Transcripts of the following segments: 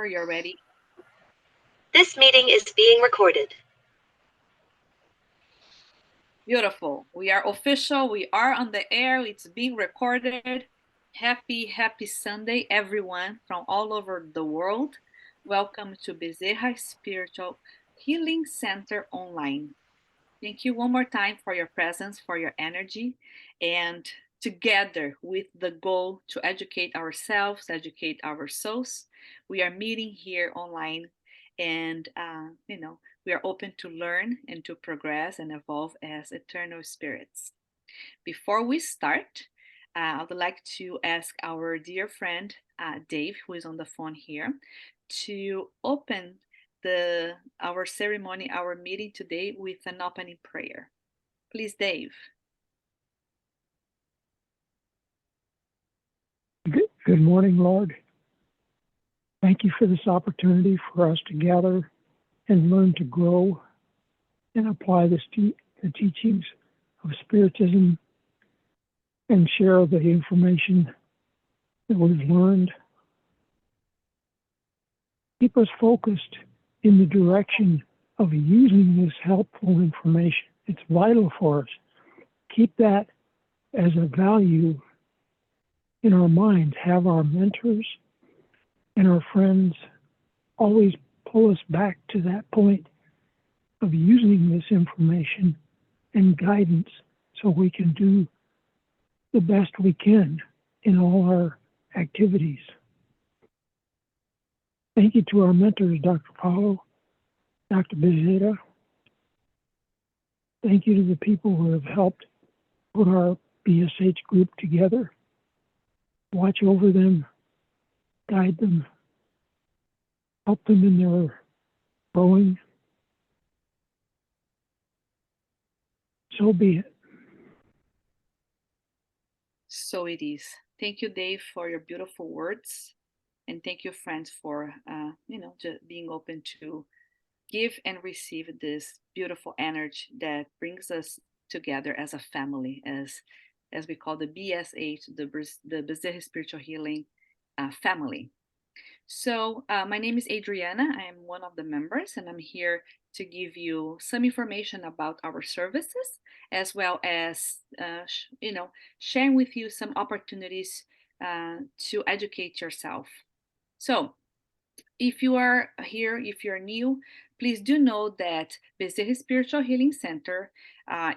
You're ready? This meeting is being recorded. Beautiful. We are official. We are on the air. It's being recorded. Happy Sunday, everyone from all over the world. Welcome to Bezzera Spiritual Healing Center Online. Thank you one more time for your presence, for your energy, and together with the goal to educate ourselves, educate our souls, we are meeting here online, and we are open to learn and to progress and evolve as eternal spirits. Before we start, I would like to ask our dear friend Dave, who is on the phone here, to open the our ceremony, our meeting today with an opening prayer. Please, Dave. Good morning, Lord. Thank you for this opportunity for us to gather and learn to grow and apply the teachings of Spiritism and share the information that we've learned. Keep us focused in the direction of using this helpful information. It's vital for us. Keep that as a value in our minds. Have our mentors and our friends always pull us back to that point of using this information and guidance so we can do the best we can in all our activities. Thank you to our mentors, Dr. Paulo, Dr. Bezzera. Thank you to the people who have helped put our BSH group together. Watch over them, guide them, help them in their growing. So be it. So it is. Thank you, Dave, for your beautiful words, and thank you, friends, for just being open to give and receive this beautiful energy that brings us together as a family, as we call the BSH, the Bezzera Spiritual Healing family. So, my name is Adriana. I am one of the members, and I'm here to give you some information about our services, as well as, sharing with you some opportunities to educate yourself. So, if you are here, if you're new, please do know that Bezzera Spiritual Healing Center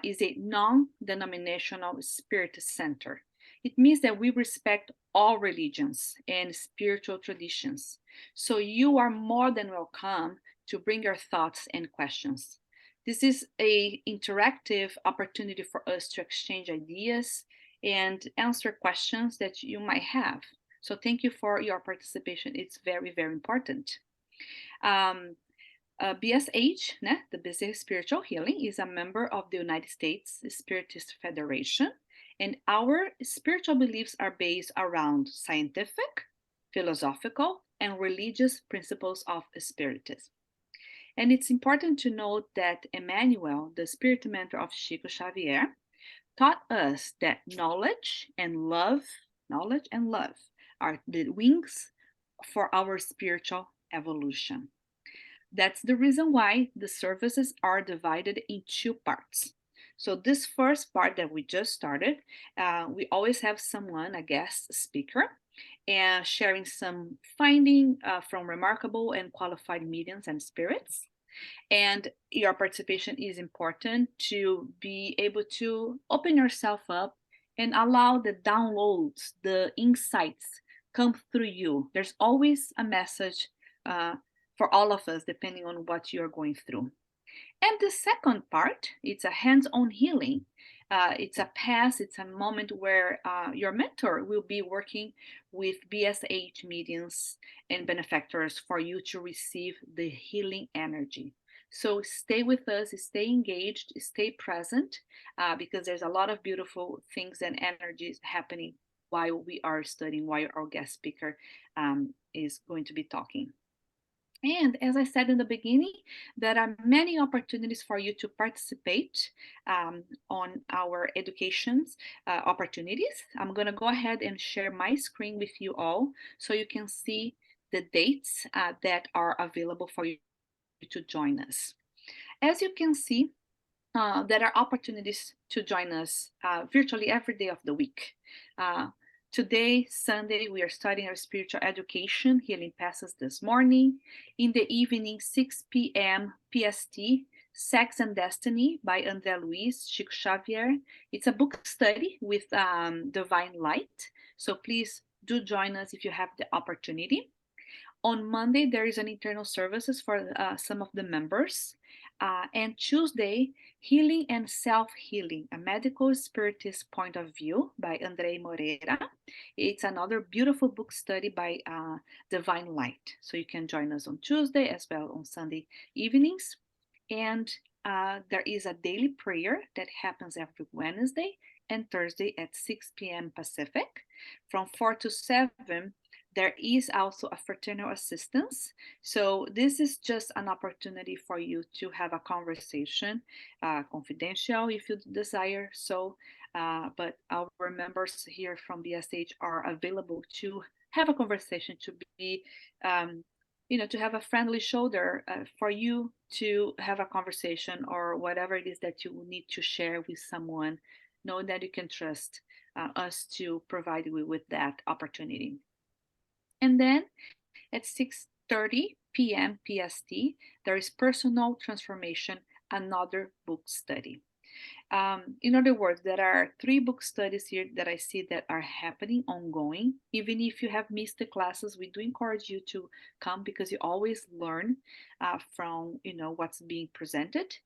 is a non-denominational spirit center. It means that we respect all religions and spiritual traditions. So you are more than welcome to bring your thoughts and questions. This is a interactive opportunity for us to exchange ideas and answer questions that you might have. So thank you for your participation. It's very important. Um, BSH, né, the Business Spiritual Healing, is a member of the United States Spiritist Federation, and our spiritual beliefs are based around scientific, philosophical, and religious principles of Spiritism. And it's important to note that Emmanuel, the spirit mentor of Chico Xavier, taught us that knowledge and love are the wings for our spiritual evolution. That's the reason why the services are divided in two parts. So, this first part that we just started, we always have someone, a guest speaker, and sharing some finding from remarkable and qualified mediums and spirits. And your participation is important to be able to open yourself up and allow the downloads, the insights come through you. There's always a message for all of us, depending on what you're going through. And the second part, it's a hands-on healing. It's a pass, it's a moment where your mentor will be working with BSH mediums and benefactors for you to receive the healing energy. So stay with us, stay engaged, stay present, because there's a lot of beautiful things and energies happening while we are studying, while our guest speaker is going to be talking. And as I said in the beginning, there are many opportunities for you to participate on our educations opportunities. I'm going to go ahead and share my screen with you all so you can see the dates that are available for you to join us. As you can see, there are opportunities to join us virtually every day of the week. Today, Sunday, we are starting our spiritual education healing passes this morning. In the evening, 6 p.m. PST, Sex and Destiny by André Luiz, Chico Xavier. It's a book study with divine light. So please do join us if you have the opportunity. On Monday, there is an internal services for some of the members. And Tuesday, Healing and Self-Healing, a medical spiritist point of view by Andrei Moreira. It's another beautiful book study by Divine Light. So you can join us on Tuesday as well on Sunday evenings. And there is a daily prayer that happens every Wednesday and Thursday at 6 p.m. Pacific. From 4 to 7, there is also a fraternal assistance. So this is just an opportunity for you to have a conversation, confidential if you desire so. But our members here from BSH are available to have a conversation, to be, to have a friendly shoulder for you to have a conversation or whatever it is that you need to share with someone, knowing that you can trust us to provide you with that opportunity. And then at 6:30 p.m. PST, there is Personal Transformation, another book study. In other words, there are 3 book studies here that I see that are happening ongoing. Even if you have missed the classes, we do encourage you to come because you always learn from what's being presented.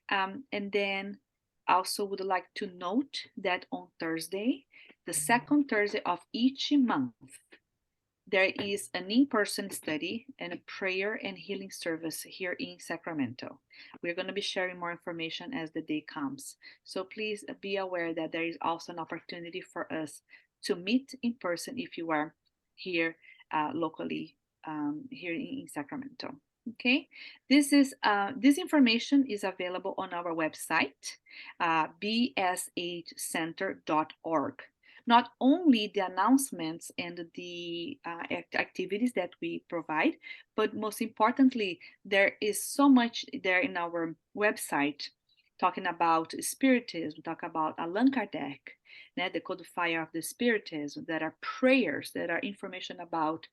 And then also would like to note that on Thursday, the second Thursday of each month, there is an in-person study and a prayer and healing service here in Sacramento. We're going to be sharing more information as the day comes. So please be aware that there is also an opportunity for us to meet in person if you are here locally here in Sacramento. Okay, this information is available on our website, bshcenter.org. Not only the announcements and the activities that we provide, but most importantly, there is so much there in our website talking about Spiritism, talk about Allan Kardec, the codifier of the Spiritism. There are prayers, there are information about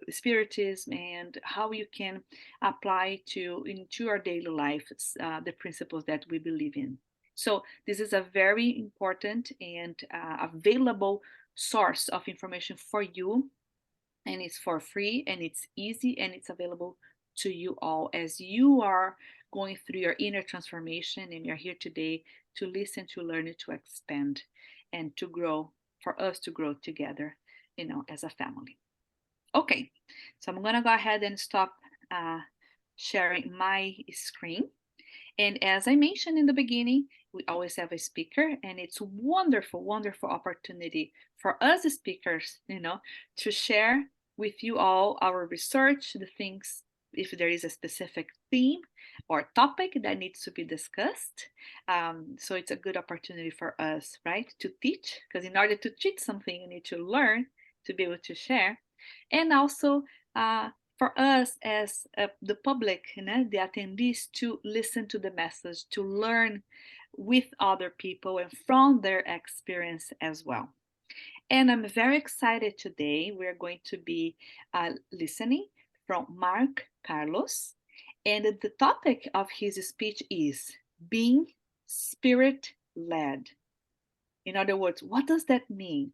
Spiritism and how you can apply into your daily life the principles that we believe in. So this is a very important and available source of information for you, and it's for free and it's easy and it's available to you all as you are going through your inner transformation, and you're here today to listen, to learn, to expand, and to grow, for us to grow together, as a family. Okay, so I'm gonna go ahead and stop sharing my screen. And as I mentioned in the beginning, we always have a speaker, and it's a wonderful, wonderful opportunity for us speakers, to share with you all our research, the things, if there is a specific theme or topic that needs to be discussed. So it's a good opportunity for us, right, to teach, because in order to teach something, you need to learn to be able to share. And also, for us as the public, the attendees, to listen to the message, to learn with other people and from their experience as well. And I'm very excited today. We're going to be listening from Mark Carlos. And the topic of his speech is being spirit-led. In other words, what does that mean?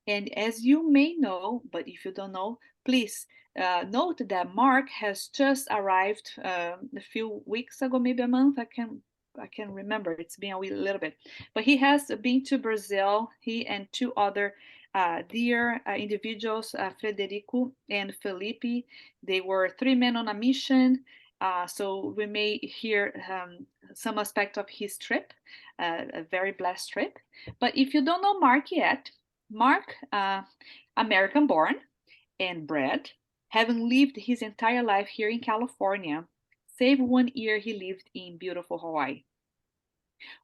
And as you may know, but if you don't know, please note that Mark has just arrived a few weeks ago, maybe a month. I can remember. It's been a little bit, but he has been to Brazil. He and 2 other dear individuals, Frederico and Felipe. They were 3 men on a mission. So we may hear some aspect of his trip, a very blessed trip. But if you don't know Mark yet, Mark, American born and bred, having lived his entire life here in California, save 1 year he lived in beautiful Hawaii.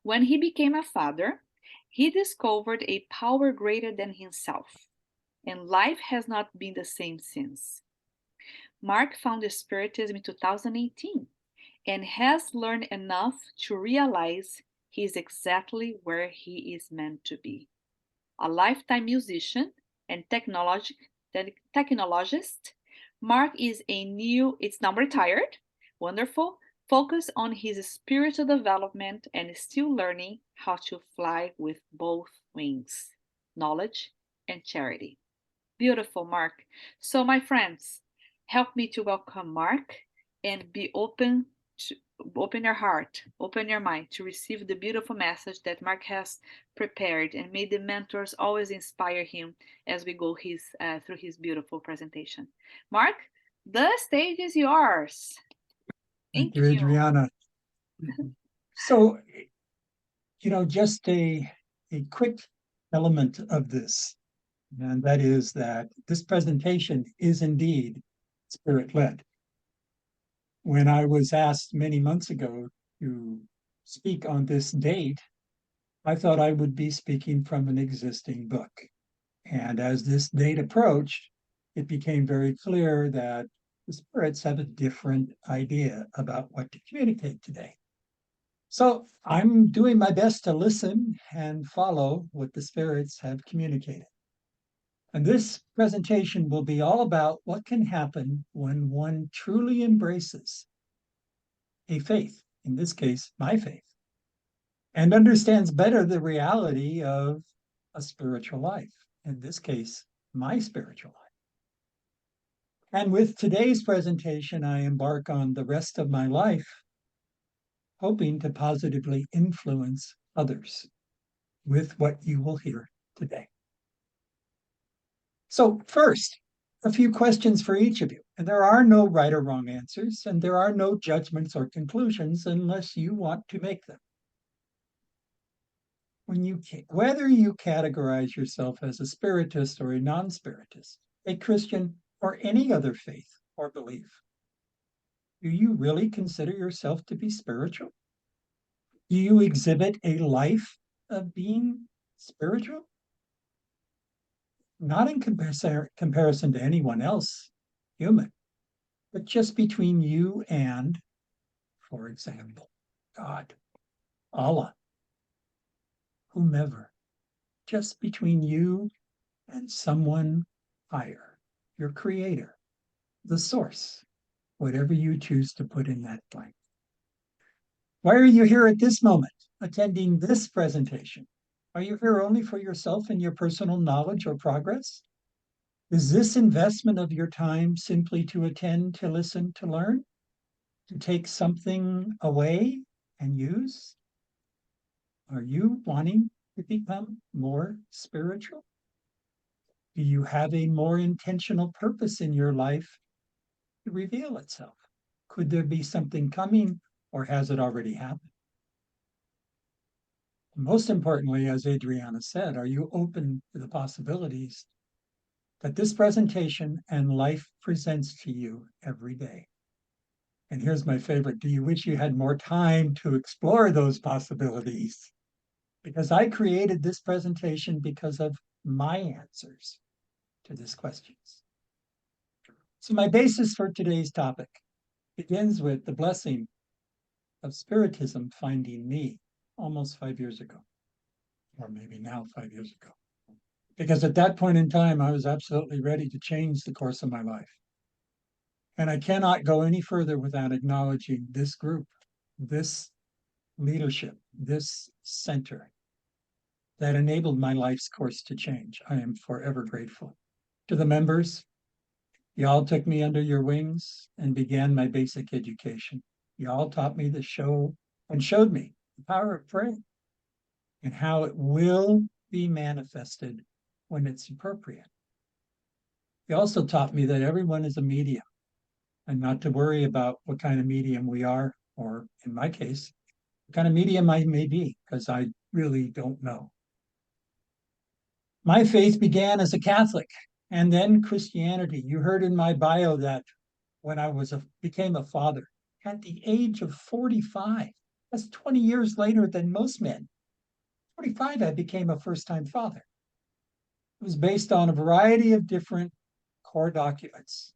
When he became a father, he discovered a power greater than himself, and life has not been the same since. Mark found Spiritism in 2018 and has learned enough to realize he is exactly where he is meant to be. A lifetime musician and technologist, Mark it's now retired, wonderful, focused on his spiritual development and still learning how to fly with both wings, knowledge and charity. Beautiful, Mark. So, my friends, help me to welcome Mark and be open to open your heart, open your mind to receive the beautiful message that Mark has prepared, and may the mentors always inspire him as we go through his beautiful presentation. Mark, the stage is yours. Thank Thank you, you. Adriana. So, just a quick element of this, and that is that this presentation is indeed spirit-led. When I was asked many months ago to speak on this date, I thought I would be speaking from an existing book. And as this date approached, it became very clear that the spirits have a different idea about what to communicate today. So I'm doing my best to listen and follow what the spirits have communicated. And this presentation will be all about what can happen when one truly embraces a faith, in this case, my faith, and understands better the reality of a spiritual life, in this case, my spiritual life. And with today's presentation, I embark on the rest of my life, hoping to positively influence others with what you will hear today. So first, a few questions for each of you. And there are no right or wrong answers, and there are no judgments or conclusions unless you want to make them. Whether you categorize yourself as a spiritist or a non-spiritist, a Christian or any other faith or belief, do you really consider yourself to be spiritual? Do you exhibit a life of being spiritual? Not in comparison to anyone else, human, but just between you and, for example, God, Allah, whomever, just between you and someone higher, your creator, the source, whatever you choose to put in that blank. Why are you here at this moment, attending this presentation? Are you here only for yourself and your personal knowledge or progress? Is this investment of your time simply to attend, to listen, to learn, to take something away and use? Are you wanting to become more spiritual? Do you have a more intentional purpose in your life to reveal itself? Could there be something coming, or has it already happened? Most importantly, as Adriana said, are you open to the possibilities that this presentation and life presents to you every day? And here's my favorite. Do you wish you had more time to explore those possibilities? Because I created this presentation because of my answers to these questions. So my basis for today's topic begins with the blessing of Spiritism finding me almost 5 years ago, or maybe now 5 years ago. Because at that point in time, I was absolutely ready to change the course of my life. And I cannot go any further without acknowledging this group, this leadership, this center that enabled my life's course to change. I am forever grateful. To the members, y'all took me under your wings and began my basic education. Y'all taught me the show and showed me the power of prayer and how it will be manifested when it's appropriate. You also taught me that everyone is a medium and not to worry about what kind of medium we are, or in my case, what kind of medium I may be, because I really don't know. My faith began as a Catholic and then Christianity. You heard in my bio that when I became a father at the age of 45, that's 20 years later than most men. 45, I became a first-time father. It was based on a variety of different core documents.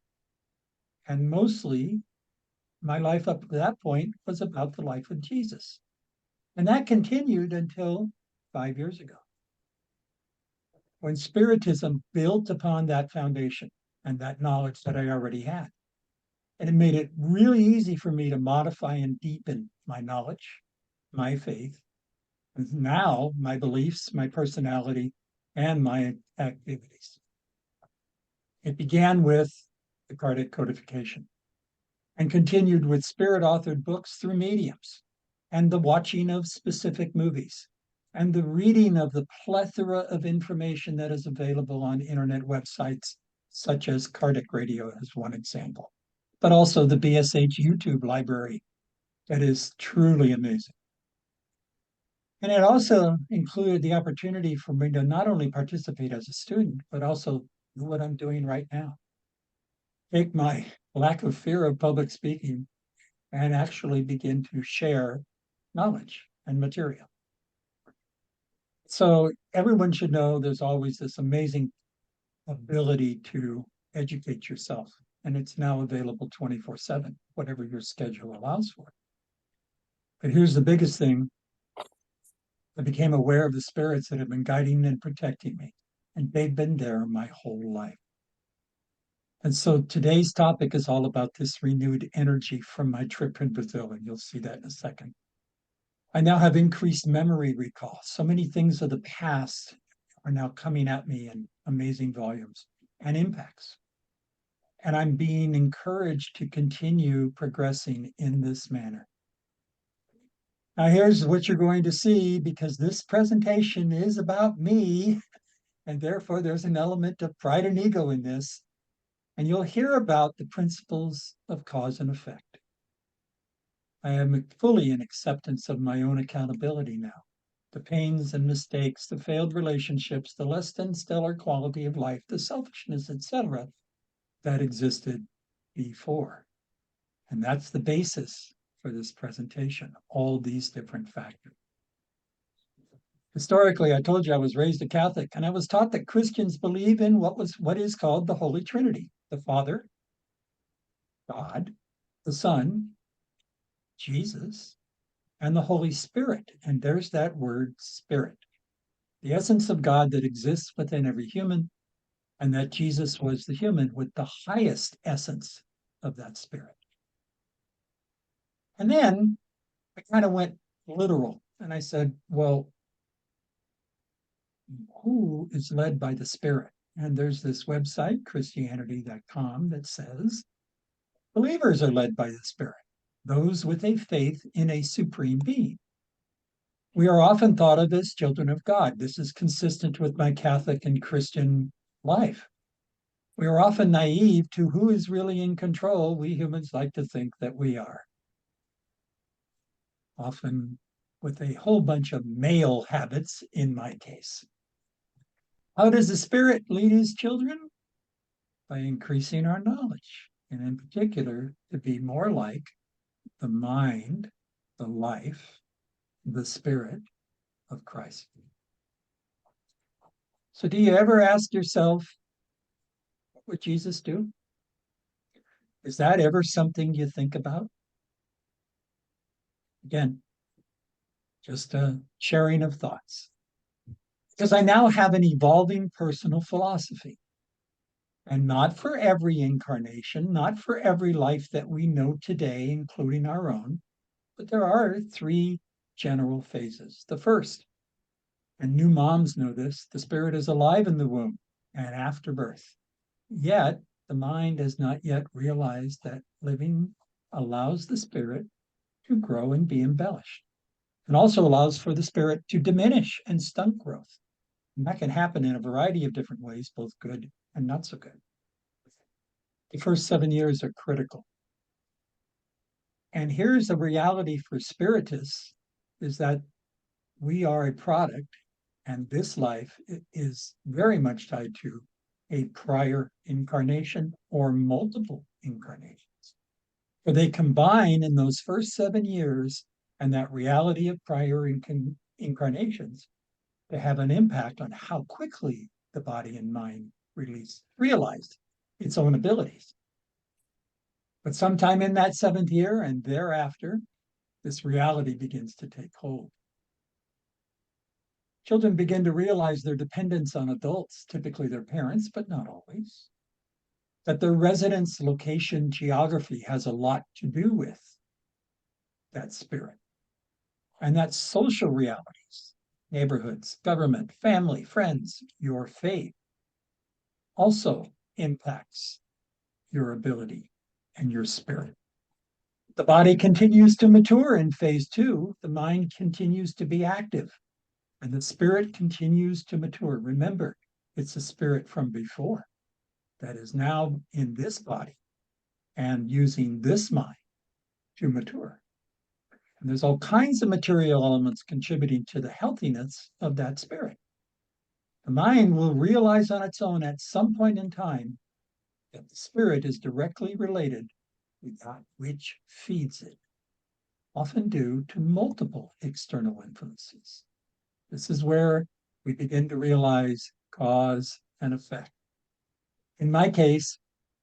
And mostly my life up to that point was about the life of Jesus. And that continued until 5 years ago, when Spiritism built upon that foundation and that knowledge that I already had. And it made it really easy for me to modify and deepen my knowledge, my faith, and now my beliefs, my personality, and my activities. It began with the Kardec codification and continued with spirit-authored books through mediums and the watching of specific movies and the reading of the plethora of information that is available on internet websites, such as Kardec Radio as one example, but also the BSH YouTube library that is truly amazing. And it also included the opportunity for me to not only participate as a student, but also do what I'm doing right now. Take my lack of fear of public speaking and actually begin to share knowledge and material. So everyone should know there's always this amazing ability to educate yourself. And it's now available 24/7, whatever your schedule allows for. But here's the biggest thing. I became aware of the spirits that have been guiding and protecting me, and they've been there my whole life. And so today's topic is all about this renewed energy from my trip in Brazil, and you'll see that in a second. I now have increased memory recall. So many things of the past are now coming at me in amazing volumes and impacts. And I'm being encouraged to continue progressing in this manner. Now, here's what you're going to see, because this presentation is about me, and therefore there's an element of pride and ego in this. And you'll hear about the principles of cause and effect. I am fully in acceptance of my own accountability now. The pains and mistakes, the failed relationships, the less than stellar quality of life, the selfishness, etc., that existed before. And that's the basis for this presentation, all these different factors. Historically, I told you I was raised a Catholic, and I was taught that Christians believe in what is called the Holy Trinity: the Father, God, the Son, Jesus, and the Holy Spirit. And there's that word spirit, the essence of God that exists within every human, and that Jesus was the human with the highest essence of that spirit. And then I kind of went literal, and I said, well, who is led by the Spirit? And there's this website, Christianity.com, that says believers are led by the Spirit, those with a faith in a supreme being. We are often thought of as children of God. This is consistent with my Catholic and Christian life. We are often naive to who is really in control. We humans like to think that we are, often with a whole bunch of male habits in my case. How does the Spirit lead his children? By increasing our knowledge, and in particular, to be more like the mind, the life, the Spirit of Christ. So do you ever ask yourself, what would Jesus do? Is that ever something you think about? Again, just a sharing of thoughts. Because I now have an evolving personal philosophy. And not for every incarnation, not for every life that we know today, including our own, but there are 3 general phases. The first, and new moms know this, the spirit is alive in the womb and after birth. Yet, the mind has not yet realized that living allows the spirit to grow and be embellished. And also allows for the spirit to diminish and stunt growth. And that can happen in a variety of different ways, both good and not so good. The first 7 years are critical. And here's the reality for Spiritists, is that we are a product, and this life is very much tied to a prior incarnation or multiple incarnations. For they combine in those first 7 years and that reality of prior incarnations to have an impact on how quickly the body and mind realized its own abilities. But sometime in that 7th year and thereafter, this reality begins to take hold. Children begin to realize their dependence on adults, typically their parents, but not always. That their residence, location, geography has a lot to do with that spirit. And that social realities, neighborhoods, government, family, friends, your faith, also impacts your ability and your spirit. The body continues to mature in phase 2. The mind continues to be active and the spirit continues to mature. Remember, it's a spirit from before that is now in this body and using this mind to mature. And there's all kinds of material elements contributing to the healthiness of that spirit. The mind will realize on its own at some point in time that the spirit is directly related with that which feeds it, often due to multiple external influences. This is where we begin to realize cause and effect. In my case,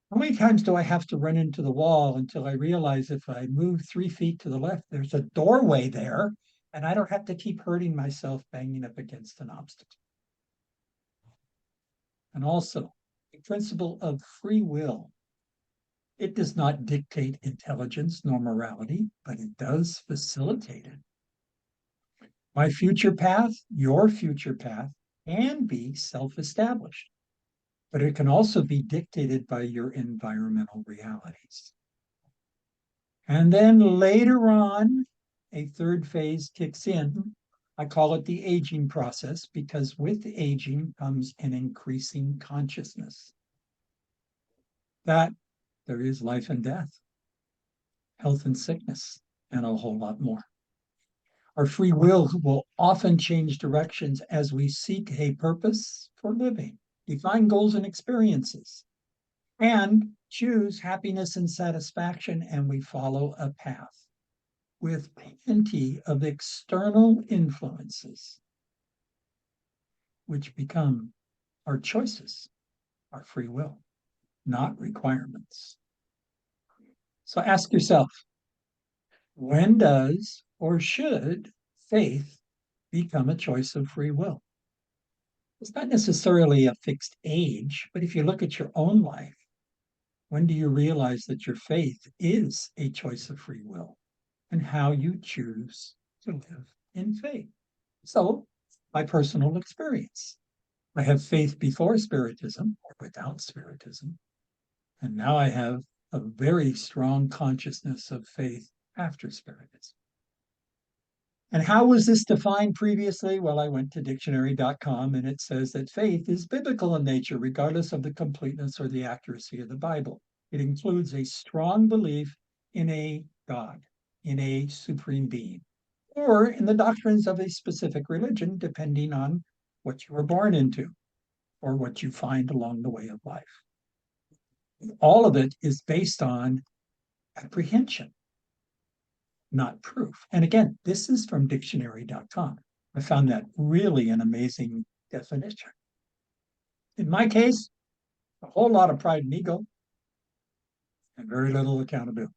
how many times do I have to run into the wall until I realize if I move 3 feet to the left, there's a doorway there, and I don't have to keep hurting myself banging up against an obstacle? And also, the principle of free will. It does not dictate intelligence nor morality, but it does facilitate it. My future path, your future path, can be self-established, but it can also be dictated by your environmental realities. And then later on, a third phase kicks in. I call it the aging process because with aging comes an increasing consciousness that there is life and death, health and sickness, and a whole lot more. Our free will often change directions as we seek a purpose for living, define goals and experiences, and choose happiness and satisfaction, and we follow a path with plenty of external influences, which become our choices, our free will, not requirements. So ask yourself, when does or should faith become a choice of free will? It's not necessarily a fixed age, but if you look at your own life, when do you realize that your faith is a choice of free will and how you choose to live in faith? So, my personal experience. I have faith before Spiritism or without Spiritism, and now I have a very strong consciousness of faith after Spiritism. And how was this defined previously? Well, I went to dictionary.com and it says that faith is biblical in nature, regardless of the completeness or the accuracy of the Bible. It includes a strong belief in a God, in a supreme being, or in the doctrines of a specific religion, depending on what you were born into or what you find along the way of life. All of it is based on apprehension, not proof. And again, this is from dictionary.com. I found that really an amazing definition. In my case, a whole lot of pride and ego and very little accountability.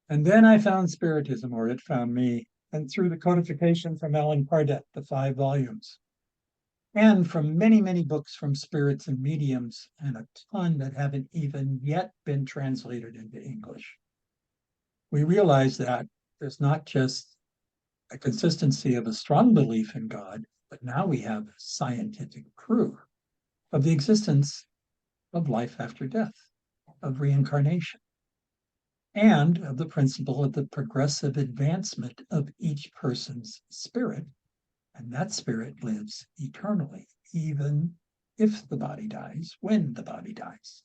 And then I found Spiritism, or it found me, and through the codification from Alan Kardec, the 5 volumes, and from many, many books from spirits and mediums, and a ton that haven't even yet been translated into English. We realize that there's not just a consistency of a strong belief in God, but now we have scientific proof of the existence of life after death, of reincarnation, and of the principle of the progressive advancement of each person's spirit. And that spirit lives eternally, even if the body dies, when the body dies.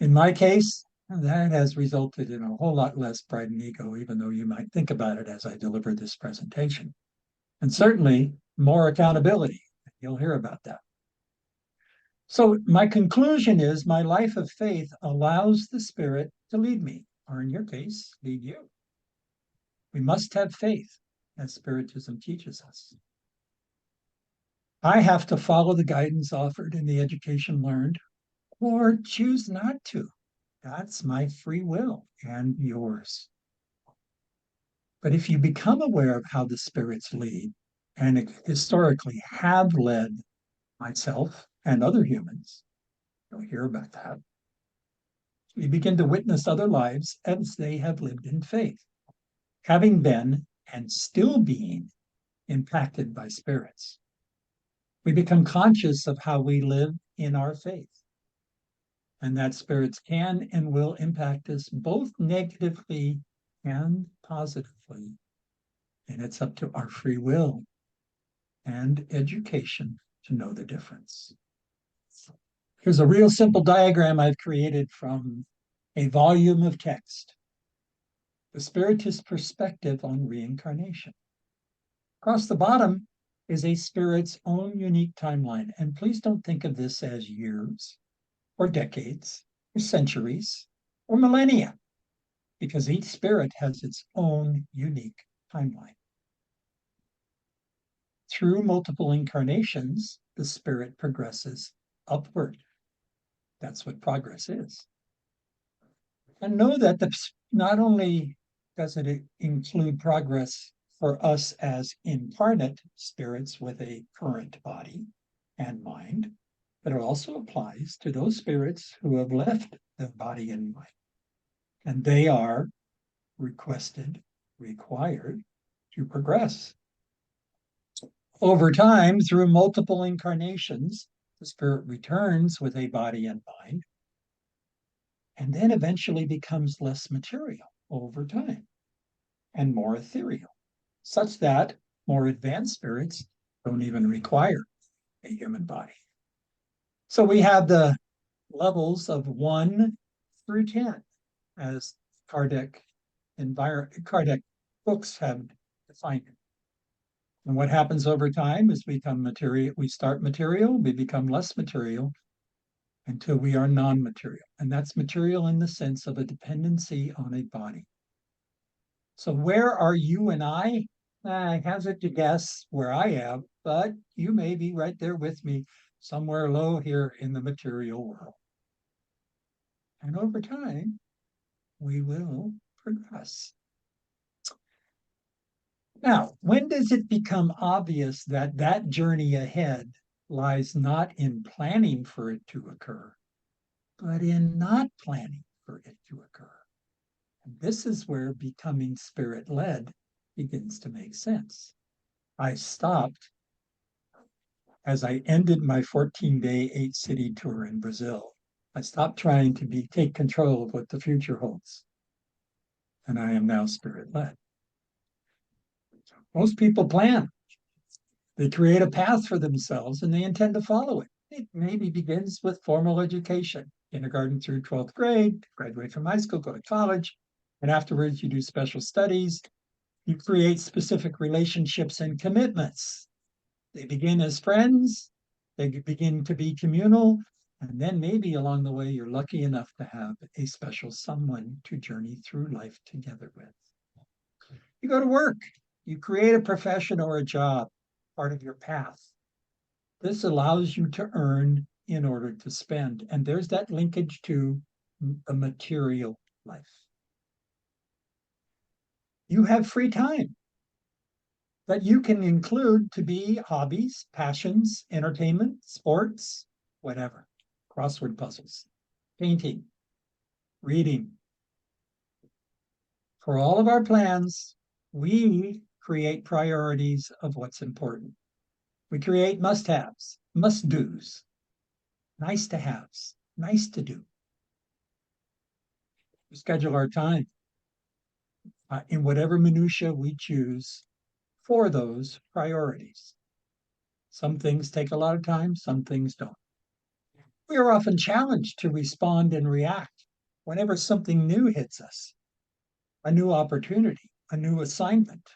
In my case, that has resulted in a whole lot less pride and ego, even though you might think about it as I deliver this presentation. And certainly more accountability. You'll hear about that. So my conclusion is my life of faith allows the Spirit to lead me, or in your case, lead you. We must have faith, as Spiritism teaches us. I have to follow the guidance offered in the education learned, or choose not to. That's my free will and yours. But if you become aware of how the spirits lead, and historically have led myself and other humans, you'll hear about that. You begin to witness other lives as they have lived in faith, having been and still being impacted by spirits. We become conscious of how we live in our faith, and that spirits can and will impact us both negatively and positively. And it's up to our free will and education to know the difference. Here's a real simple diagram I've created from a volume of text. The Spiritist perspective on reincarnation. Across the bottom is a spirit's own unique timeline. And please don't think of this as years or decades or centuries or millennia, because each spirit has its own unique timeline. Through multiple incarnations, the spirit progresses upward. That's what progress is. And know that not only does it include progress for us as incarnate spirits with a current body and mind, but it also applies to those spirits who have left the body and mind. And they are required to progress. Over time, through multiple incarnations, the spirit returns with a body and mind, and then eventually becomes less material over time and more ethereal, such that more advanced spirits don't even require a human body. So we have the levels of 1 through 10, as Kardec books have defined it. And what happens over time is we start material, we become less material, until we are non-material. And that's material in the sense of a dependency on a body. So where are you and I? I hazard to guess where I am, but you may be right there with me, somewhere low here in the material world. And over time, we will progress. Now, when does it become obvious that that journey ahead lies not in planning for it to occur, but in not planning for it to occur? And this is where becoming spirit-led begins to make sense. I stopped as I ended my 14-day, 8-city tour in Brazil. I stopped trying to take control of what the future holds. And I am now spirit-led. Most people plan. They create a path for themselves and they intend to follow it. It maybe begins with formal education, kindergarten through 12th grade, graduate from high school, go to college, and afterwards you do special studies. You create specific relationships and commitments. They begin as friends, they begin to be communal, and then maybe along the way you're lucky enough to have a special someone to journey through life together with. You go to work, you create a profession or a job, part of your path. This allows you to earn in order to spend. And there's that linkage to a material life. You have free time that you can include to be hobbies, passions, entertainment, sports, whatever, crossword puzzles, painting, reading. For all of our plans, we create priorities of what's important. We create must-haves, must-dos, nice-to-haves, nice to do. We schedule our time in whatever minutia we choose for those priorities. Some things take a lot of time, some things don't. We are often challenged to respond and react whenever something new hits us, a new opportunity, a new assignment.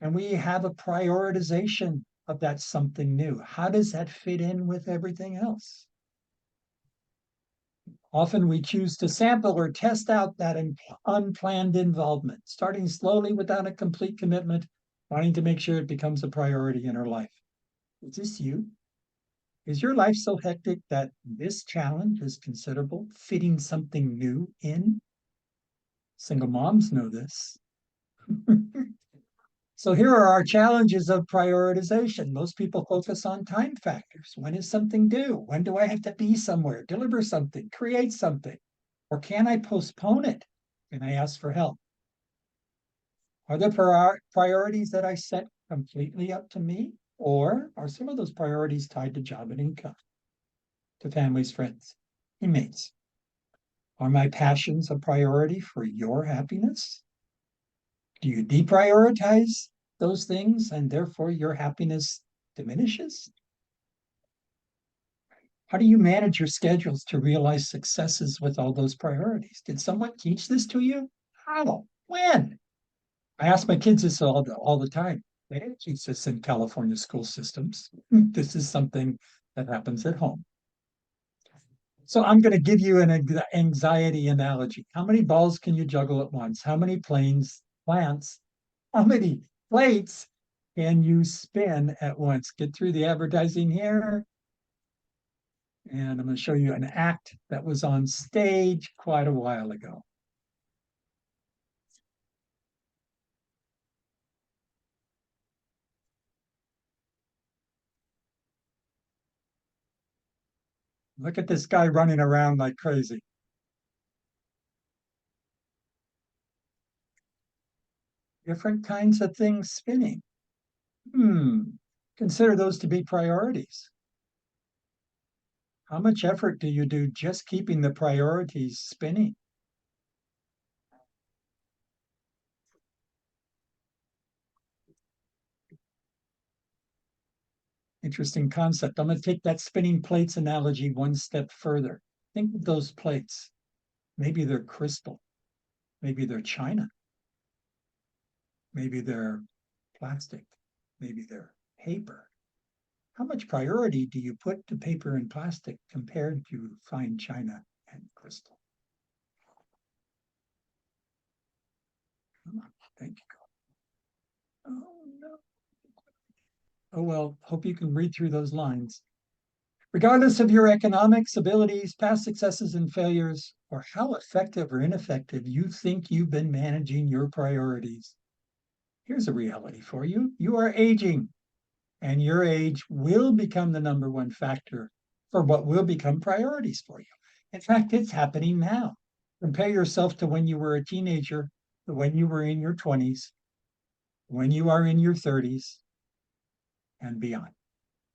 And we have a prioritization of that something new. How does that fit in with everything else? Often we choose to sample or test out that unplanned involvement, starting slowly without a complete commitment, wanting to make sure it becomes a priority in our life. Is this you? Is your life so hectic that this challenge is considerable, fitting something new in? Single moms know this. So here are our challenges of prioritization. Most people focus on time factors. When is something due? When do I have to be somewhere, deliver something, create something? Or can I postpone it? Can I ask for help? Are there priorities that I set completely up to me? Or are some of those priorities tied to job and income, to families, friends, teammates? Are my passions a priority for your happiness? Do you deprioritize those things and therefore your happiness diminishes? How do you manage your schedules to realize successes with all those priorities? Did someone teach this to you? How? When? I ask my kids this all the time. They didn't teach this in California school systems. This is something that happens at home. So I'm going to give you an anxiety analogy. How many balls can you juggle at once? How many plants, how many plates can you spin at once? Get through the advertising here. And I'm going to show you an act that was on stage quite a while ago. Look at this guy running around like crazy. Different kinds of things spinning. Consider those to be priorities. How much effort do you do just keeping the priorities spinning? Interesting concept. I'm going to take that spinning plates analogy one step further. Think of those plates. Maybe they're crystal. Maybe they're china. Maybe they're plastic. Maybe they're paper. How much priority do you put to paper and plastic compared to fine china and crystal? Come on, thank you. Oh, no. Oh, well, hope you can read through those lines. Regardless of your economics, abilities, past successes and failures, or how effective or ineffective you think you've been managing your priorities, here's a reality for you. You are aging, and your age will become the number one factor for what will become priorities for you. In fact, it's happening now. Compare yourself to when you were a teenager, to when you were in your 20s, when you are in your 30s, and beyond.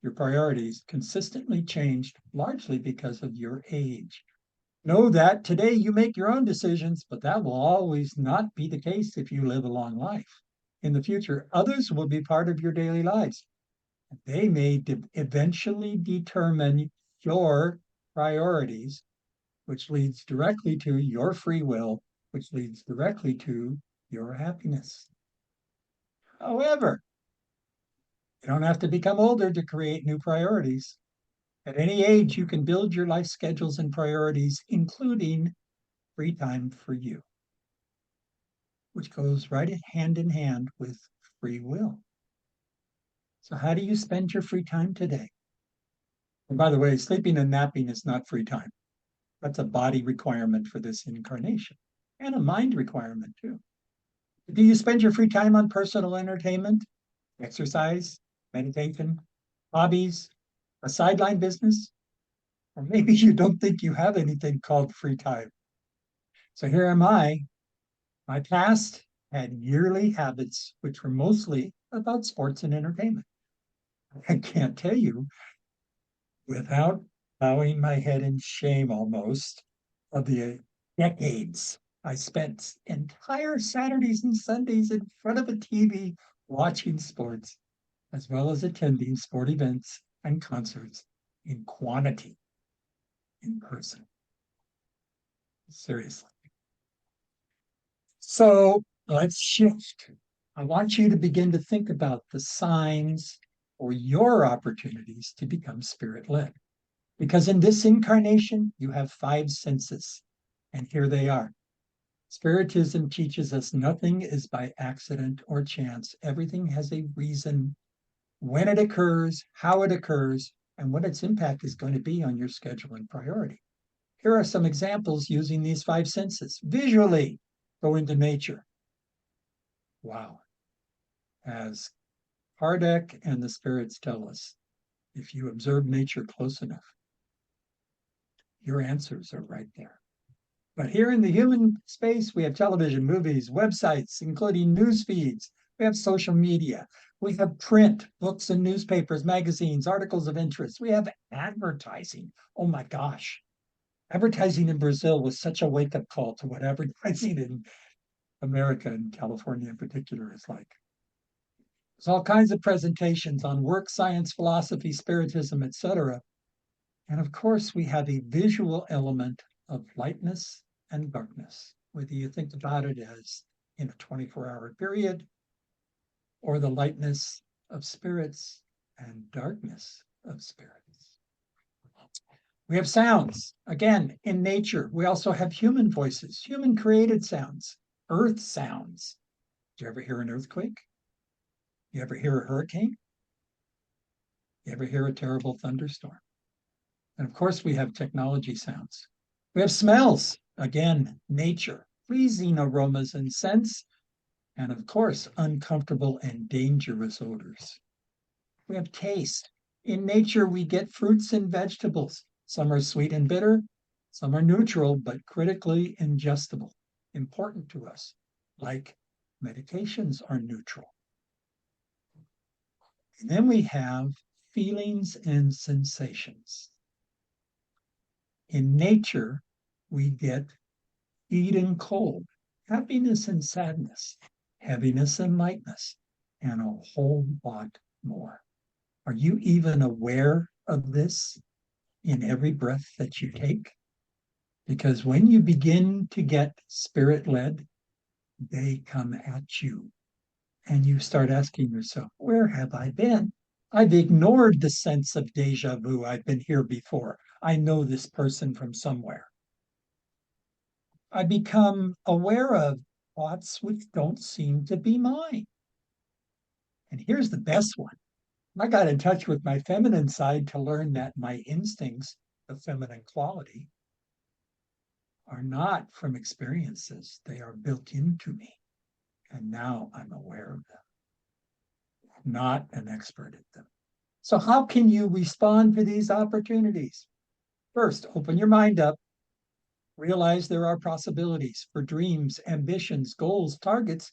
Your priorities consistently changed largely because of your age. Know that today you make your own decisions, but that will always not be the case if you live a long life. In the future, others will be part of your daily lives. They may eventually determine your priorities, which leads directly to your free will, which leads directly to your happiness. However, you don't have to become older to create new priorities. At any age, you can build your life schedules and priorities, including free time for you, which goes right hand in hand with free will. So how do you spend your free time today? And by the way, sleeping and napping is not free time. That's a body requirement for this incarnation and a mind requirement too. Do you spend your free time on personal entertainment, exercise, meditation, hobbies, a sideline business? Or maybe you don't think you have anything called free time. So here am I. My past had yearly habits, which were mostly about sports and entertainment. I can't tell you without bowing my head in shame almost of the decades I spent entire Saturdays and Sundays in front of a TV watching sports, as well as attending sport events and concerts in quantity in person. Seriously. So let's shift. I want you to begin to think about the signs or your opportunities to become spirit-led. Because in this incarnation, you have 5 senses, and here they are. Spiritism teaches us nothing is by accident or chance. Everything has a reason, when it occurs, how it occurs, and what its impact is going to be on your schedule and priority. Here are some examples using these 5 senses. Visually, go into nature. Wow. As Kardec and the spirits tell us, if you observe nature close enough, your answers are right there. But here in the human space, we have television, movies, websites, including news feeds. We have social media. We have print, books and newspapers, magazines, articles of interest. We have advertising. Oh my gosh. Advertising in Brazil was such a wake-up call to what advertising in America and California in particular is like. There's all kinds of presentations on work, science, philosophy, spiritism, etc. And of course, we have a visual element of lightness and darkness, whether you think about it as in a 24-hour period or the lightness of spirits and darkness of spirits. We have sounds. Again, in nature, we also have human voices, human created sounds, earth sounds. Do you ever hear an earthquake? You ever hear a hurricane? You ever hear a terrible thunderstorm? And of course, we have technology sounds. We have smells, again, nature, pleasing aromas and scents, and of course, uncomfortable and dangerous odors. We have taste. In nature, we get fruits and vegetables. Some are sweet and bitter, some are neutral, but critically ingestible, important to us, like medications are neutral. And then we have feelings and sensations. In nature, we get heat and cold, happiness and sadness, heaviness and lightness, and a whole lot more. Are you even aware of this in every breath that you take? Because when you begin to get spirit-led, they come at you. And you start asking yourself, where have I been? I've ignored the sense of deja vu. I've been here before. I know this person from somewhere. I become aware of thoughts which don't seem to be mine. And here's the best one. I got in touch with my feminine side to learn that my instincts of feminine quality are not from experiences. They are built into me. And now I'm aware of them. Not an expert at them. So how can you respond to these opportunities? First, open your mind up. Realize there are possibilities for dreams, ambitions, goals, targets,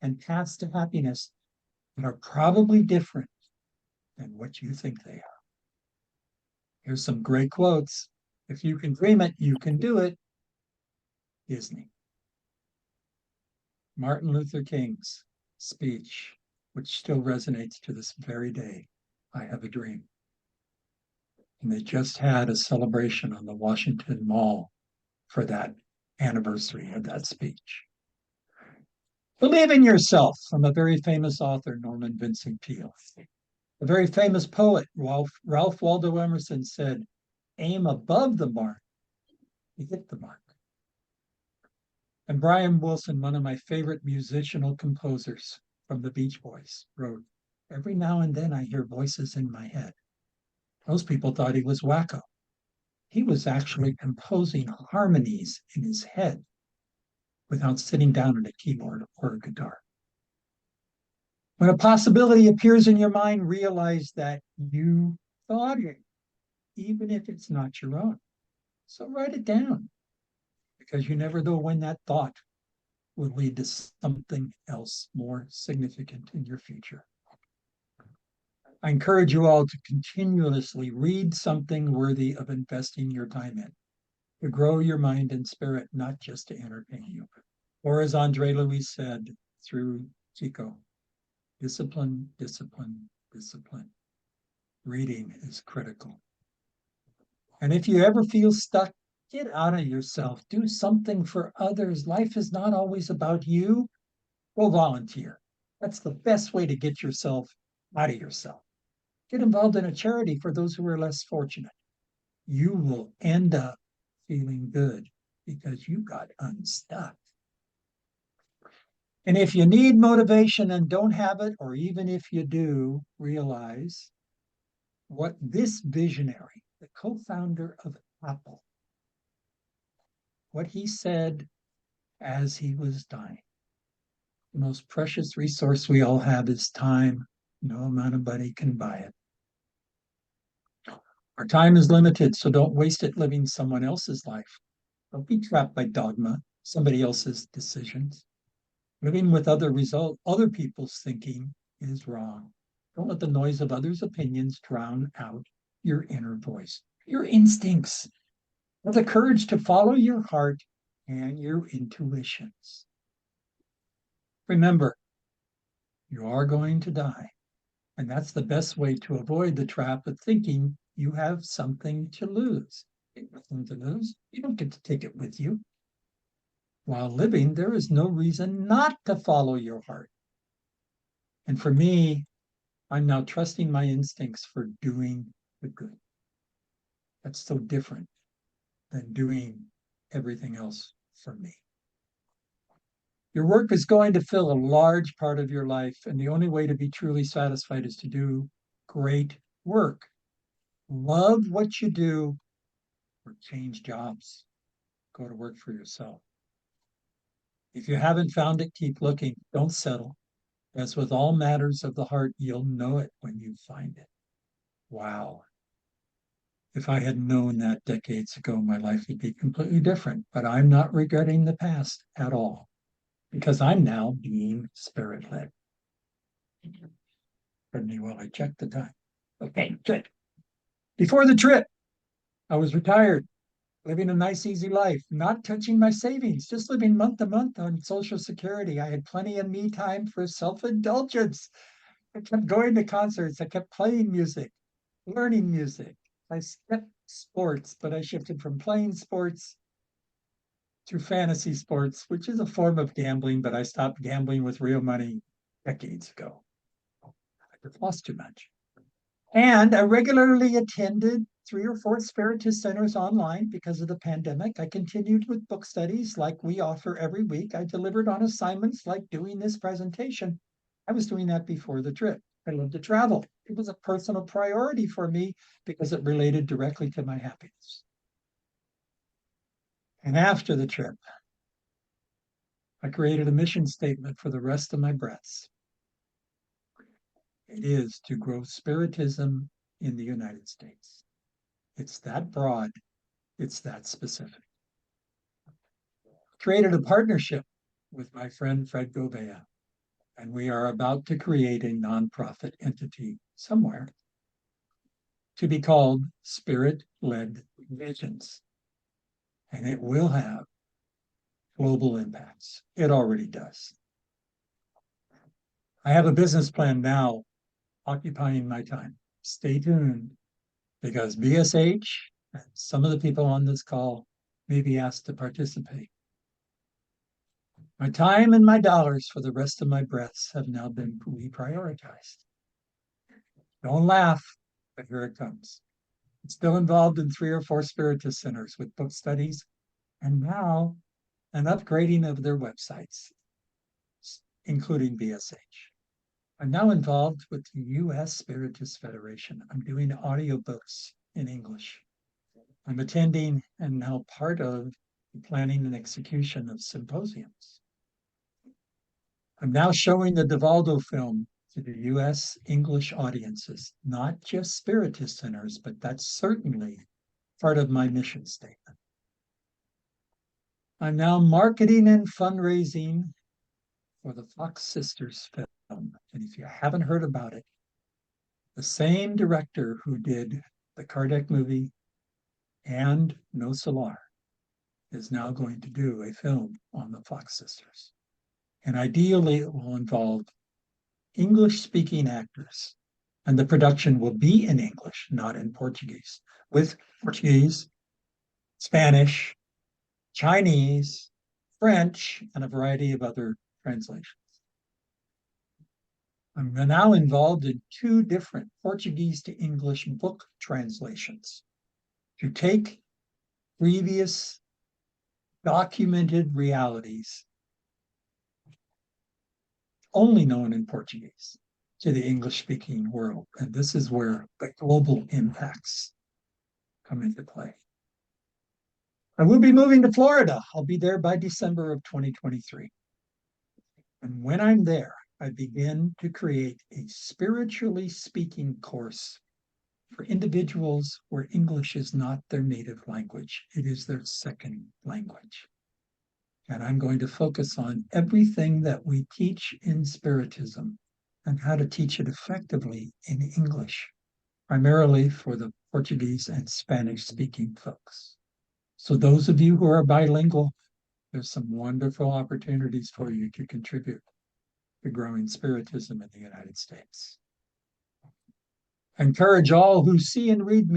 and paths to happiness that are probably different than what you think they are. Here's some great quotes. If you can dream it, you can do it. Disney. Martin Luther King's speech, which still resonates to this very day. I have a dream. And they just had a celebration on the Washington Mall for that anniversary of that speech. Believe in yourself, from a very famous author, Norman Vincent Peale. A very famous poet, Ralph Waldo Emerson, said, aim above the mark, you hit the mark. And Brian Wilson, one of my favorite musical composers from the Beach Boys, wrote, every now and then I hear voices in my head. Most people thought he was wacko. He was actually composing harmonies in his head without sitting down at a keyboard or a guitar. When a possibility appears in your mind, realize that you thought it, even if it's not your own. So write it down, because you never know when that thought will lead to something else more significant in your future. I encourage you all to continuously read something worthy of investing your time in, to grow your mind and spirit, not just to entertain you. Or as Andre Louis said through Chico, discipline, discipline, discipline. Reading is critical. And if you ever feel stuck, get out of yourself. Do something for others. Life is not always about you. Go volunteer. That's the best way to get yourself out of yourself. Get involved in a charity for those who are less fortunate. You will end up feeling good because you got unstuck. And if you need motivation and don't have it, or even if you do, realize what this visionary, the co-founder of Apple, what he said as he was dying. The most precious resource we all have is time. No amount of money can buy it. Our time is limited, so don't waste it living someone else's life. Don't be trapped by dogma, somebody else's decisions. Living with other people's thinking is wrong. Don't let the noise of others' opinions drown out your inner voice, your instincts. Have the courage to follow your heart and your intuitions. Remember, you are going to die. And that's the best way to avoid the trap of thinking you have something to lose. You have nothing to lose. You don't get to take it with you. While living, there is no reason not to follow your heart. And for me, I'm now trusting my instincts for doing the good. That's so different than doing everything else for me. Your work is going to fill a large part of your life, and the only way to be truly satisfied is to do great work. Love what you do, or change jobs. Go to work for yourself. If you haven't found it, keep looking. Don't settle. As with all matters of the heart, you'll know it when you find it. Wow. If I had known that decades ago, my life would be completely different. But I'm not regretting the past at all, because I'm now being spirit-led. Pardon me while I check the time. Okay, good. Before the trip, I was retired, living a nice, easy life, not touching my savings, just living month to month on Social Security. I had plenty of me time for self-indulgence. I kept going to concerts. I kept playing music, learning music. I skipped sports, but I shifted from playing sports to fantasy sports, which is a form of gambling, but I stopped gambling with real money decades ago. I just lost too much. And I regularly attended 3 or 4 Spiritist centers online because of the pandemic. I continued with book studies like we offer every week. I delivered on assignments like doing this presentation. I was doing that before the trip. I love to travel. It was a personal priority for me because it related directly to my happiness. And after the trip, I created a mission statement for the rest of my breaths. It is to grow Spiritism in the United States. It's that broad, it's that specific. Created a partnership with my friend Fred Gouveia, and we are about to create a nonprofit entity somewhere to be called Spirit-Led Visions. And it will have global impacts. It already does. I have a business plan now occupying my time. Stay tuned, because BSH and some of the people on this call may be asked to participate. My time and my dollars for the rest of my breaths have now been reprioritized. Don't laugh, but here it comes. I'm still involved in 3 or 4 Spiritist centers with book studies, and now an upgrading of their websites, including BSH. I'm now involved with the U.S. Spiritist Federation. I'm doing audiobooks in English. I'm attending and now part of the planning and execution of symposiums. I'm now showing the DeValdo film to the U.S. English audiences, not just Spiritist centers, but that's certainly part of my mission statement. I'm now marketing and fundraising for the Fox Sisters film. And if you haven't heard about it, the same director who did the Kardec movie and No Solar is now going to do a film on the Fox Sisters. And ideally, it will involve English-speaking actors. And the production will be in English, not in Portuguese, with Portuguese, Spanish, Chinese, French, and a variety of other translations. I'm now involved in 2 different Portuguese to English book translations to take previous documented realities only known in Portuguese to the English-speaking world. And this is where the global impacts come into play. I will be moving to Florida. I'll be there by December of 2023. And when I'm there, I begin to create a spiritually speaking course for individuals where English is not their native language. It is their second language. And I'm going to focus on everything that we teach in Spiritism and how to teach it effectively in English, primarily for the Portuguese and Spanish-speaking folks. So those of you who are bilingual, there's some wonderful opportunities for you to contribute to growing Spiritism in the United States. I encourage all who see and read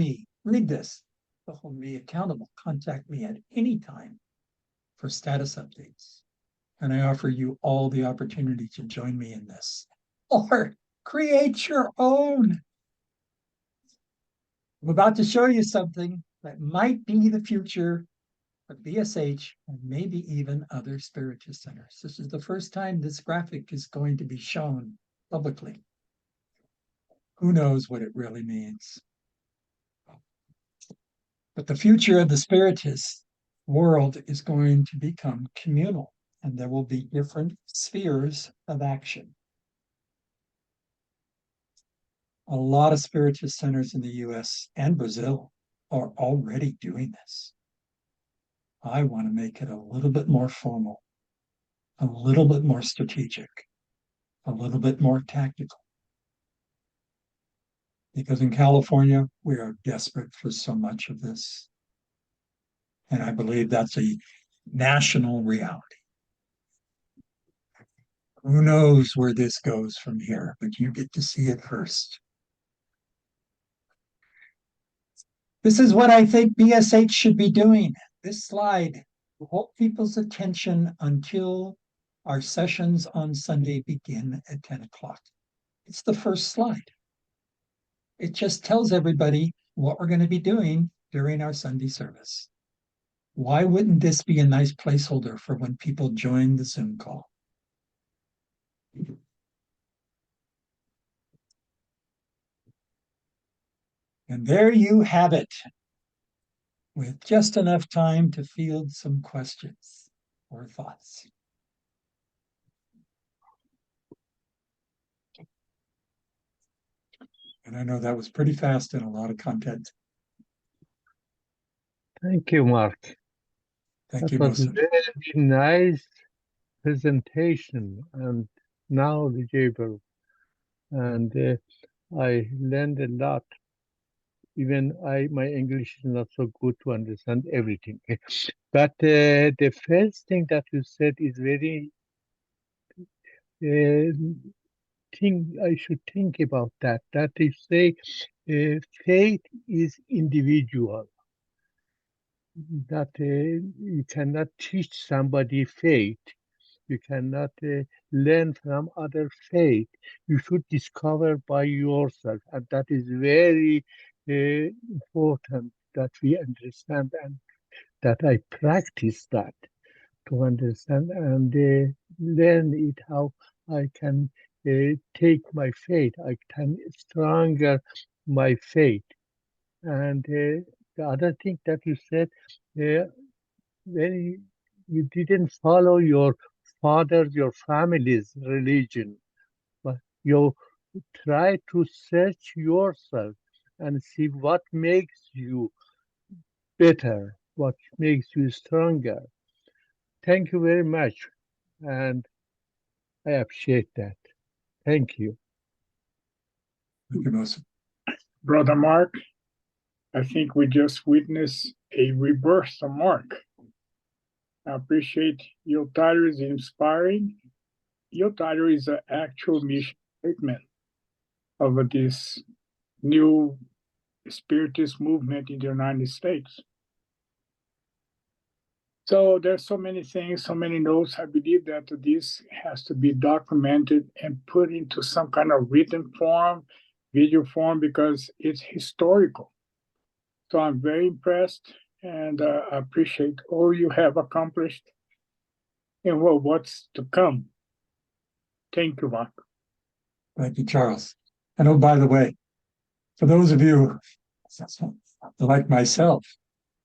this, to hold me accountable. Contact me at any time for status updates. And I offer you all the opportunity to join me in this or create your own. I'm about to show you something that might be the future of BSH and maybe even other Spiritist centers. This is the first time this graphic is going to be shown publicly. Who knows what it really means? But the future of the Spiritist world is going to become communal, and there will be different spheres of action. A lot of Spiritist centers in the US and Brazil are already doing this. I want to make it a little bit more formal, a little bit more strategic, a little bit more tactical. Because in California, we are desperate for so much of this. And I believe that's a national reality. Who knows where this goes from here, but you get to see it first. This is what I think BSH should be doing. This slide will hold people's attention until our sessions on Sunday begin at 10 o'clock. It's the first slide. It just tells everybody what we're going to be doing during our Sunday service. Why wouldn't this be a nice placeholder for when people join the Zoom call? And there you have it, with just enough time to field some questions or thoughts. And I know that was pretty fast and a lot of content. Thank you, Mark. Thank you, That was a Mohsen. very nice presentation and knowledgeable. And I learned a lot. Even my English is not so good to understand everything. But the first thing that you said is very thing I should think about that. That is say faith is individual. That you cannot teach somebody faith. You cannot learn from other faith. You should discover by yourself, and that is very important that we understand and that I practice that to understand and learn it how I can take my faith. I can stronger my faith. And the other thing that you said, when you didn't follow your father's, your family's religion, but you try to search yourself and see what makes you better, what makes you stronger. Thank you very much, and I appreciate that. Thank you. Thank you, Mohsen. Brother Mark, I think we just witnessed a rebirth of Mark. I appreciate your title is inspiring. Your title is an actual mission statement of this new Spiritist movement in the United States. So there's so many things, so many notes. I believe that this has to be documented and put into some kind of written form, video form, because it's historical. So I'm very impressed and I appreciate all you have accomplished and what's to come. Thank you, Mark. Thank you, Charles. And oh, by the way, for those of you like myself,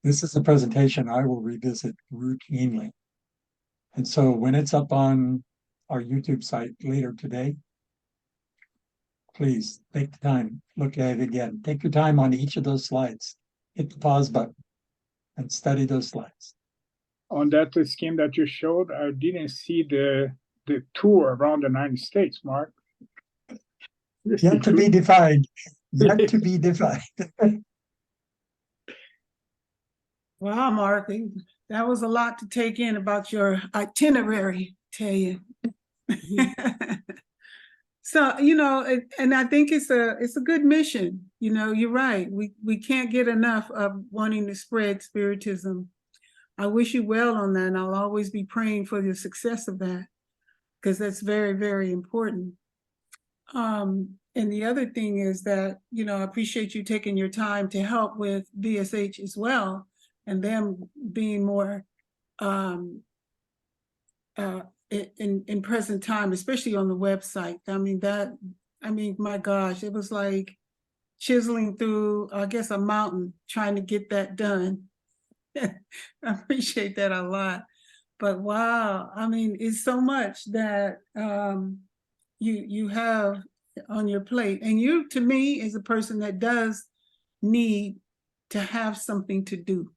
this is a presentation I will revisit routinely. And so when it's up on our YouTube site later today, please take the time, look at it again. Take your time on each of those slides. Hit the pause button and study those slides. On that scheme that you showed, I didn't see the tour around the United States, Mark. Yet to be defined. Yet to be defined. Wow, Mark, that was a lot to take in about your itinerary, tell you. So, you know, and I think it's a good mission. You know, you're right. We can't get enough of wanting to spread Spiritism. I wish you well on that, and I'll always be praying for the success of that, because that's very, very important. And the other thing is that, you know, I appreciate you taking your time to help with BSH as well, and them being more in present time, especially on the website. I mean, my gosh, it was like chiseling through, I guess, a mountain trying to get that done. I appreciate that a lot. But wow, I mean, it's so much that you have on your plate. And you, to me, is a person that does need to have something to do.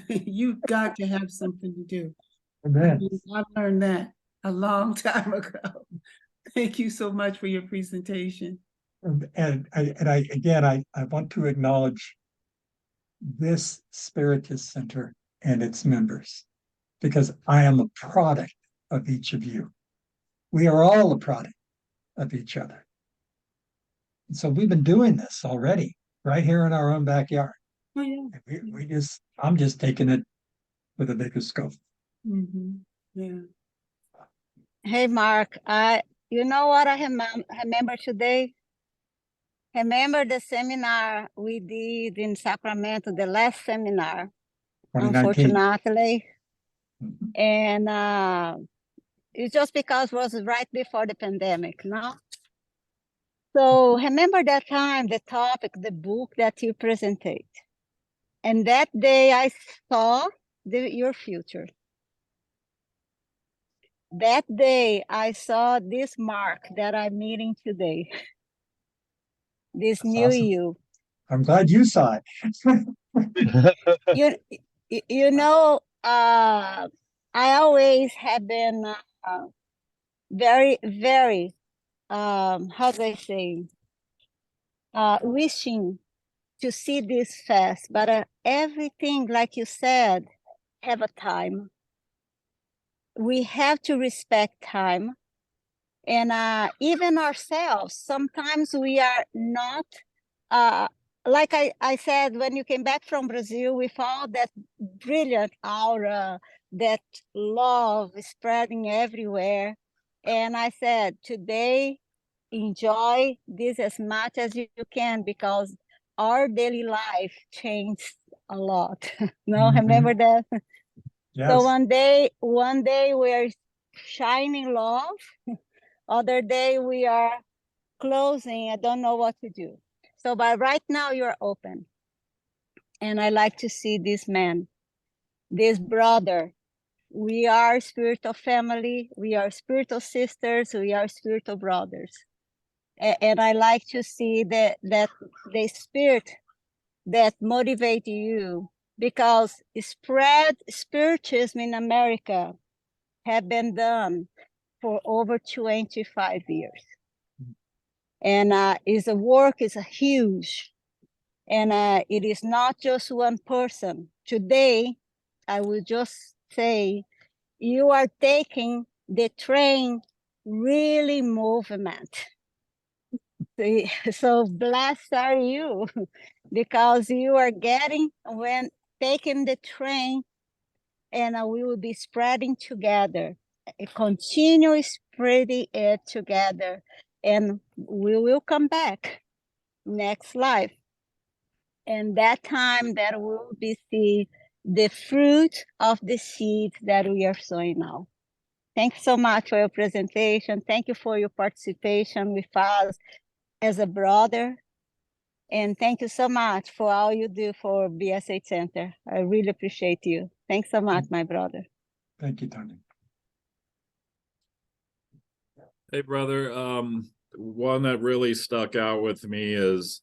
You've got to have something to do. Amen. I've learned that a long time ago. Thank you so much for your presentation. And I want to acknowledge this Spiritist Center and its members, because I am a product of each of you. We are all a product of each other. And so we've been doing this already right here in our own backyard. Oh, yeah. I'm just taking it with a bigger scope. Mm-hmm. Yeah. Hey, Mark, you know what I remember today? Remember the seminar we did in Sacramento, the last seminar, 2019. unfortunately. Mhm. And it's just because it was right before the pandemic, no? So remember that time, the topic, the book that you presented. And that day I saw your future. That day I saw this Mark that I'm meeting today. This That's new awesome. you. I'm glad you saw it. You know, I always have been very, very, how do I say, wishing to see this fast, but everything, like you said, have a time. We have to respect time. And even ourselves, sometimes we are not, like I said, when you came back from Brazil with all that brilliant aura, that love spreading everywhere. And I said, today, enjoy this as much as you can, because our daily life changed a lot. No, remember that? Yes. So one day we're shining love. Other day we are closing. I don't know what to do. So but right now you're open. And I like to see this man, this brother. We are spiritual family. We are spiritual sisters. We are spiritual brothers. And I like to see that the spirit that motivate you, because spread spiritism in America have been done for over 25 years. And is a work is a huge, and it is not just one person. Today, I will just say, you are taking the train really movement. So blessed are you, because you are getting, when taking the train, and we will be spreading together, continue spreading it together, and we will come back next life. And that time that we will be see the fruit of the seed that we are sowing now. Thanks so much for your presentation. Thank you for your participation with us as a brother. And thank you so much for all you do for BSH Center. I really appreciate you. Thanks so much, my brother. Thank you, Tony. Hey, brother. One that really stuck out with me is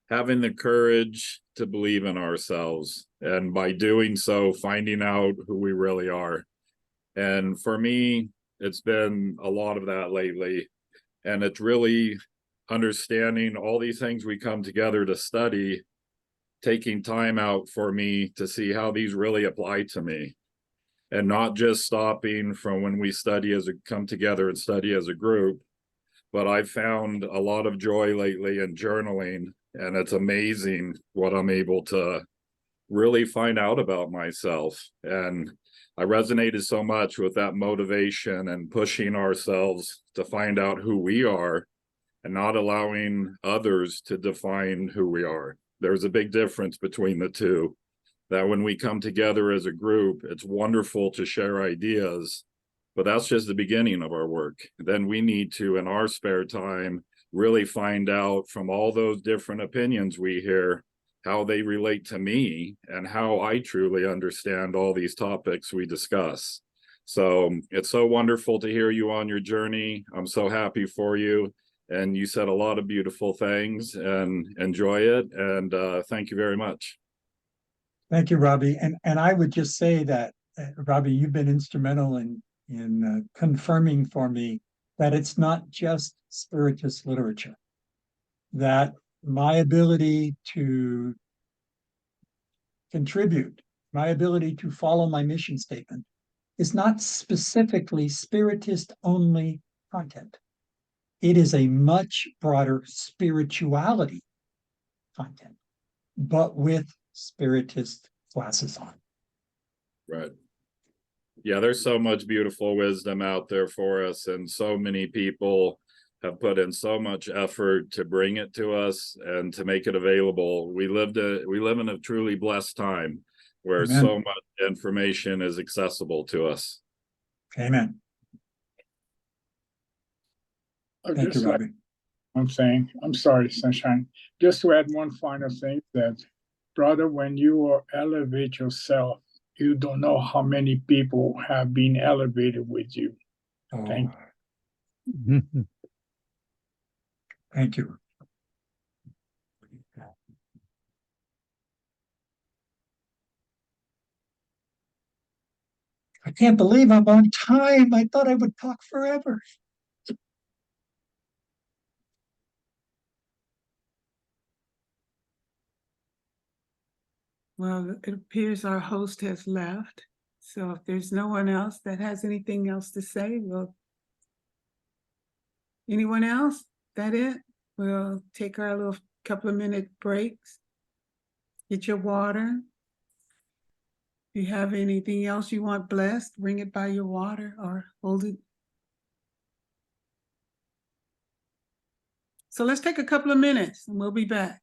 having the courage to believe in ourselves. And by doing so, finding out who we really are. And for me, it's been a lot of that lately. And it's really understanding all these things we come together to study, taking time out for me to see how these really apply to me. And not just stopping from when we come together and study as a group, but I've found a lot of joy lately in journaling, and it's amazing what I'm able to really find out about myself. And I resonated so much with that motivation and pushing ourselves to find out who we are and not allowing others to define who we are. There's a big difference between the two. That when we come together as a group, it's wonderful to share ideas, but that's just the beginning of our work. Then we need to, in our spare time, really find out from all those different opinions we hear, how they relate to me and how I truly understand all these topics we discuss. So it's so wonderful to hear you on your journey. I'm so happy for you. And you said a lot of beautiful things, and enjoy it. And thank you very much. Thank you, Robbie. And I would just say that, Robbie, you've been instrumental in confirming for me that it's not just Spiritist literature, that my ability to contribute, my ability to follow my mission statement is not specifically Spiritist only content. It is a much broader spirituality content, but with Spiritist glasses on. Right. Yeah, there's so much beautiful wisdom out there for us, and so many people have put in so much effort to bring it to us and to make it available. We live in a truly blessed time where Amen. so much information is accessible to us. Amen. Thank you, Robbie. I'm sorry, Sunshine. Just to add one final thing, that brother, when you elevate yourself, you don't know how many people have been elevated with you. Oh, Thank you. Thank you. I can't believe I'm on time. I thought I would talk forever. Well, it appears our host has left. So if there's no one else that has anything else to say, well, anyone else? That it? We'll take our little couple of minute breaks. Get your water. If you have anything else you want blessed, bring it by your water or hold it. So let's take a couple of minutes and we'll be back.